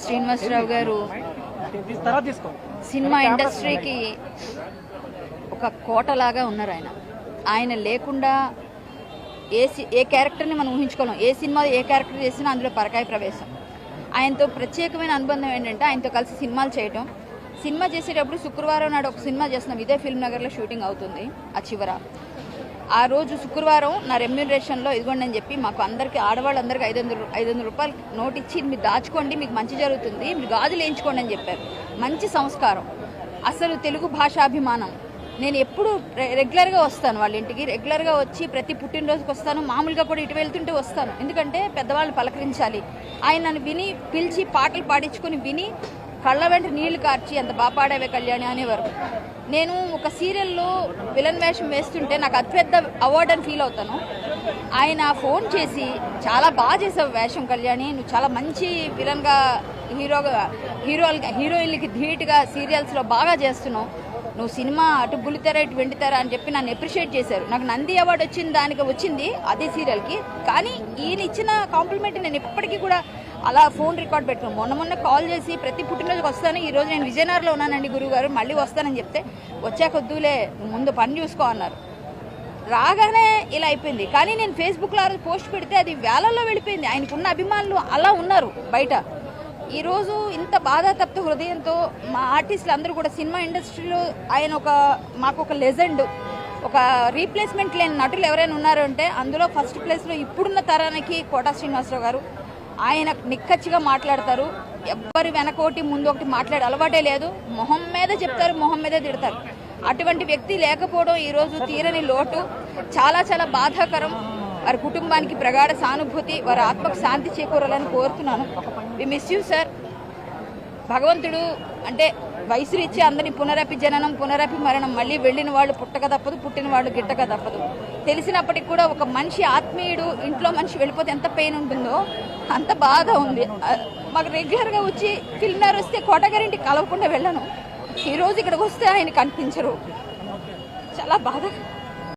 శ్రీనివాసరావు గారు సినిమా ఇండస్ట్రీకి ఒక కోటలాగా ఉన్నారు. ఆయన లేకుండా ఏ క్యారెక్టర్ని మనం ఊహించుకోలేం. ఏ సినిమా ఏ క్యారెక్టర్ చేసినా అందులో పరకాయ ప్రవేశం. ఆయనతో ప్రత్యేకమైన అనుబంధం ఏంటంటే ఆయనతో కలిసి సినిమాలు చేయటం. సినిమా చేసేటప్పుడు శుక్రవారం నాడు ఒక సినిమా చేస్తున్నాం, ఇదే ఫిల్మ్ నగర్లో షూటింగ్ అవుతుంది. ఆ చివర ఆ రోజు శుక్రవారం నా రెమ్యూనరేషన్లో ఇదిగోండి అని చెప్పి మాకు అందరికీ ఆడవాళ్ళందరికీ 500 రూపాయలు నోట్ ఇచ్చి మీరు దాచుకోండి, మీకు మంచి జరుగుతుంది, మీరు గాజులు వేయించుకోండి అని చెప్పారు. మంచి సంస్కారం, అసలు తెలుగు భాషాభిమానం. నేను ఎప్పుడు రెగ్యులర్గా వస్తాను వాళ్ళ ఇంటికి, రెగ్యులర్గా వచ్చి ప్రతి పుట్టినరోజుకి వస్తాను. మామూలుగా కూడా ఇటు వెళ్తుంటే వస్తాను, ఎందుకంటే పెద్దవాళ్ళని పలకరించాలి. ఆయన నన్ను విని పిలిచి పాటలు పాడించుకొని విని కళ్ళ వెంట నీళ్లు కార్చి అంత బాగా పాడావే కళ్యాణి అనేవారు. నేను ఒక సీరియల్లో విలన్ వేషం వేస్తుంటే నాకు అతిపెద్ద అవార్డు అని ఫీల్ అవుతాను. ఆయన ఫోన్ చేసి చాలా బాగా చేసావు వేషం కళ్యాణి, నువ్వు చాలా మంచి విలన్గా హీరోయిన్లకి ధీటుగా సీరియల్స్లో బాగా చేస్తున్నావు, నువ్వు సినిమా అటు బుల్లితెర ఇటు వెండితెర అని చెప్పి నన్ను అప్రిషియేట్ చేశారు. నాకు నంది అవార్డు వచ్చింది అదే సీరియల్కి. కానీ ఈయన ఇచ్చిన కాంప్లిమెంట్ నేను ఇప్పటికీ కూడా అలా ఫోన్ రికార్డ్ పెట్టుకున్నాను. మొన్న కాల్ చేసి ప్రతి పుట్టినరోజుకి వస్తాను, ఈరోజు నేను విజయనగరంలో ఉన్నానండి గురువుగారు, మళ్ళీ వస్తానని చెప్తే వచ్చాక వద్దులే ముందు పని చూసుకో అన్నారు. రాగానే ఇలా అయిపోయింది. కానీ నేను ఫేస్బుక్లో ఆ రోజు పోస్ట్ పెడితే అది వేలల్లో వెళ్ళిపోయింది. ఆయనకున్న అభిమానులు అలా ఉన్నారు బయట. ఈరోజు ఇంత బాధాతప్త హృదయంతో మా ఆర్టిస్టులు అందరూ కూడా సినిమా ఇండస్ట్రీలో ఆయన మాకు ఒక లెజెండ్, ఒక రీప్లేస్మెంట్ లేని నటులు ఎవరైనా ఉన్నారు అంటే అందులో ఫస్ట్ ప్లేస్లో ఇప్పుడున్న తరానికి కోటా శ్రీనివాసరావు గారు. ఆయన నిక్కచ్చిగా మాట్లాడతారు, ఎవ్వరి వెనకోటి ముందు ఒకటి మాట్లాడే అలవాటే లేదు. మొహం మీద చెప్తారు, మొహం మీద తిడతారు. అటువంటి వ్యక్తి లేకపోవడం ఈరోజు తీరని లోటు, చాలా చాలా బాధాకరం. వారి కుటుంబానికి ప్రగాఢ సానుభూతి, వారి ఆత్మకు శాంతి చేకూరాలని కోరుతున్నాను. We miss you sir. భగవంతుడు అంటే వయసు రీత్యా అందరినీ పునరపి జననం పునరపి మరణం, మళ్ళీ వెళ్ళిన వాళ్ళు పుట్టక తప్పదు, పుట్టిన వాళ్ళు గిట్టక తప్పదు. తెలిసినప్పటికీ కూడా ఒక మనిషి ఆత్మీయుడు ఇంట్లో మనిషి వెళ్ళిపోతే ఎంత పెయిన్ ఉంటుందో అంత బాధ ఉంది. మాకు రెగ్యులర్గా వచ్చి ఫిల్మ్ నగర్ వస్తే కోటగారింటికి కలవకుండా వెళ్ళను, ఈరోజు ఇక్కడికి వస్తే ఆయన కనిపించరు. చాలా బాధ.